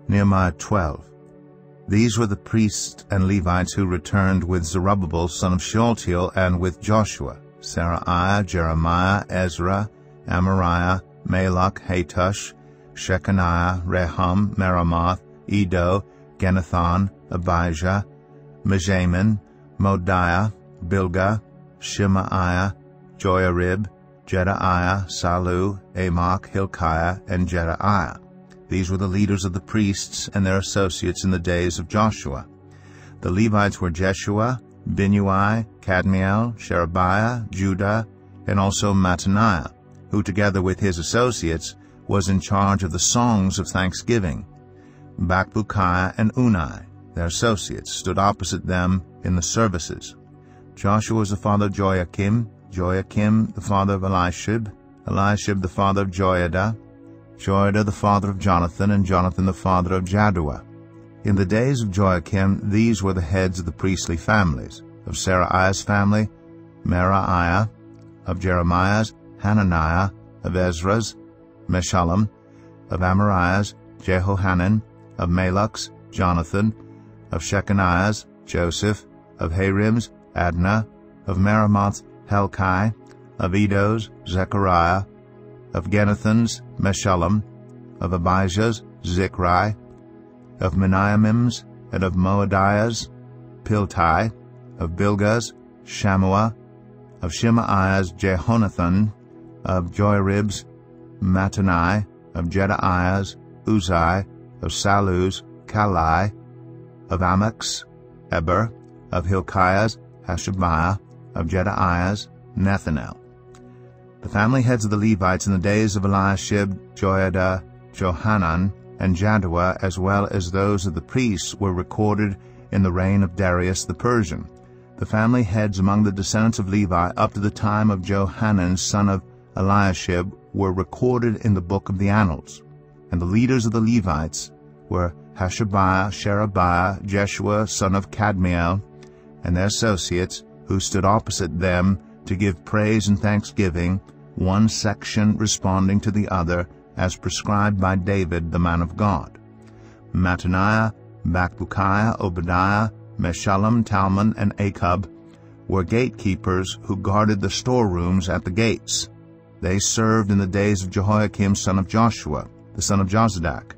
Nehemiah 12. These were the priests and Levites who returned with Zerubbabel son of Shealtiel and with Joshua, Seraiah, Jeremiah, Ezra, Amariah, Malach, Hatush, Shechaniah, Rehum, Meremoth, Iddo, Genethon, Abijah, Mijamin, Modiah, Bilgah, Shemaiah, Joiarib, Jedaiah, Salu, Amok, Hilkiah, and Jedaiah. These were the leaders of the priests and their associates in the days of Joshua. The Levites were Jeshua, Binnui, Kadmiel, Sherebiah, Judah, and also Mattaniah, who together with his associates was in charge of the songs of thanksgiving. Bakbukiah and Unai, their associates, stood opposite them in the services. Joshua was the father of Joachim, Joachim the father of Eliashib, Eliashib the father of Joiada, Joiada the father of Jonathan, and Jonathan the father of Jaddua. In the days of Joachim, these were the heads of the priestly families. Of Seraiah's family, Meraiah; of Jeremiah's, Hananiah; of Ezra's, Meshullam; of Amariah's, Jehohanan; of Malach's, Jonathan; of Shechaniah's, Joseph; of Harim's, Adnah; of Meremoth's, Helkai; of Iddo's, Zechariah; of Genethon's, Meshullam; of Abijah's, Zichri; of Miniamim's, and of Moadiah's, Piltai; of Bilgah's, Shammua; of Shemaiah's, Jehonathan; of Joiarib's, Mattani; of Jedaiah's, Uzai; of Salu's, Kalai; of Amok's, Eber; of Hilkiah's, Hashabiah; of Jedaiah's, Nethanel. The family heads of the Levites in the days of Eliashib, Joiada, Johanan, and Jaddua, as well as those of the priests, were recorded in the reign of Darius the Persian. The family heads among the descendants of Levi up to the time of Johanan son of Eliashib were recorded in the book of the Annals. And the leaders of the Levites were Hashabiah, Sherebiah, Jeshua son of Kadmiel, and their associates, who stood opposite them to give praise and thanksgiving, one section responding to the other, as prescribed by David the man of God. Mattaniah, Bakbukiah, Obadiah, Meshullam, Talmon, and Akub were gatekeepers who guarded the storerooms at the gates. They served in the days of Jehoiakim son of Joshua, the son of Jozadak,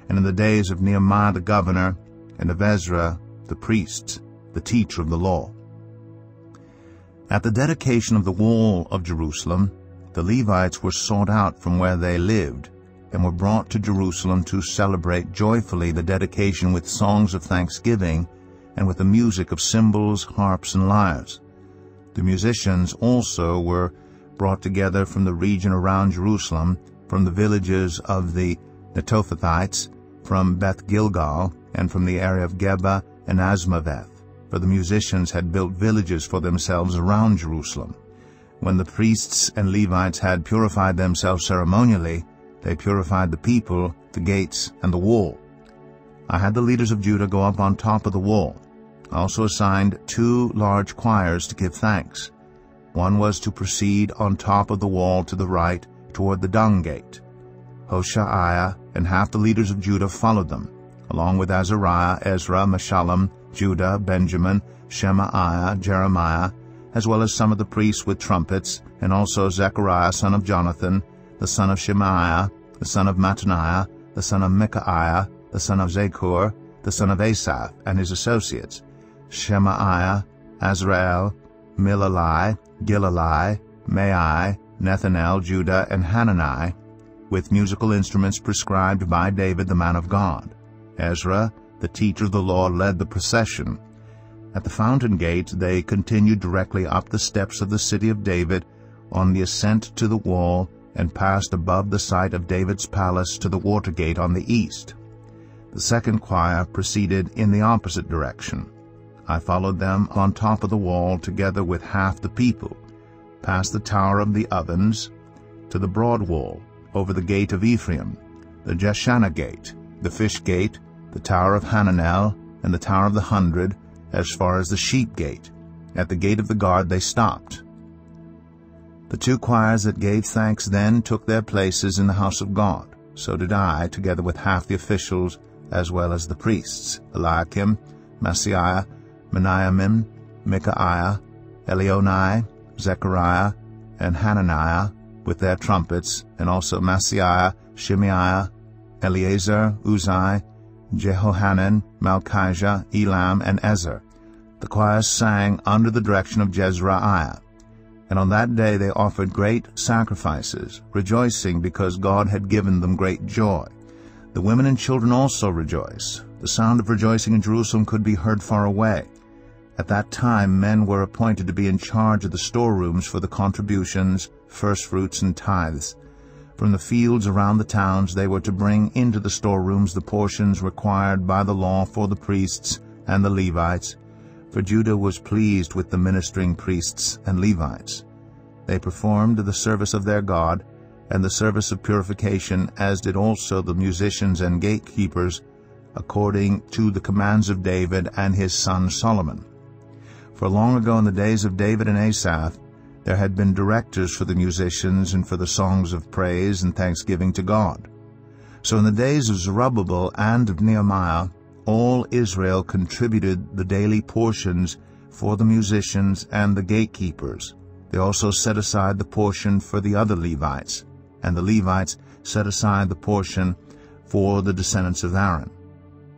and in the days of Nehemiah the governor, and of Ezra the priest, the teacher of the law. At the dedication of the wall of Jerusalem, the Levites were sought out from where they lived, and were brought to Jerusalem to celebrate joyfully the dedication with songs of thanksgiving and with the music of cymbals, harps, and lyres. The musicians also were brought together from the region around Jerusalem, from the villages of the Netophathites, from Beth Gilgal, and from the area of Geba and Asmaveth, for the musicians had built villages for themselves around Jerusalem. When the priests and Levites had purified themselves ceremonially, they purified the people, the gates, and the wall. I had the leaders of Judah go up on top of the wall. I also assigned 2 large choirs to give thanks. One was to proceed on top of the wall to the right toward the dung gate. Hoshaiah and half the leaders of Judah followed them, along with Azariah, Ezra, Meshullam, Judah, Benjamin, Shemaiah, Jeremiah, as well as some of the priests with trumpets, and also Zechariah son of Jonathan, the son of Shemaiah, the son of Mattaniah, the son of Micaiah, the son of Zakur, the son of Asaph, and his associates, Shemaiah, Azrael, Milalai, Gilalai, Mai, Nethanel, Judah, and Hanani, with musical instruments prescribed by David the man of God. Ezra, the teacher of the law, led the procession. At the fountain gate they continued directly up the steps of the city of David on the ascent to the wall, and passed above the site of David's palace to the water gate on the east. The second choir proceeded in the opposite direction. I followed them on top of the wall together with half the people, past the tower of the ovens, to the broad wall, over the gate of Ephraim, the Jeshanah gate, the fish gate, the tower of Hananel, and the tower of the 100, as far as the sheep gate. At the gate of the guard they stopped. The 2 choirs that gave thanks then took their places in the house of God. So did I, together with half the officials as well as the priests, Eliakim, Maaseiah, Meniamin, Micaiah, Elionai, Zechariah, and Hananiah, with their trumpets, and also Maaseiah, Shemaiah, Eleazar, Uzai, Jehohanan, Malchijah, Elam, and Ezer. The choirs sang under the direction of Jezreiah. And on that day they offered great sacrifices, rejoicing because God had given them great joy. The women and children also rejoice. The sound of rejoicing in Jerusalem could be heard far away. At that time men were appointed to be in charge of the storerooms for the contributions, firstfruits, and tithes. From the fields around the towns they were to bring into the storerooms the portions required by the law for the priests and the Levites, for Judah was pleased with the ministering priests and Levites. They performed the service of their God and the service of purification, as did also the musicians and gatekeepers, according to the commands of David and his son Solomon. For long ago in the days of David and Asaph, there had been directors for the musicians and for the songs of praise and thanksgiving to God. So in the days of Zerubbabel and of Nehemiah, all Israel contributed the daily portions for the musicians and the gatekeepers. They also set aside the portion for the other Levites, and the Levites set aside the portion for the descendants of Aaron.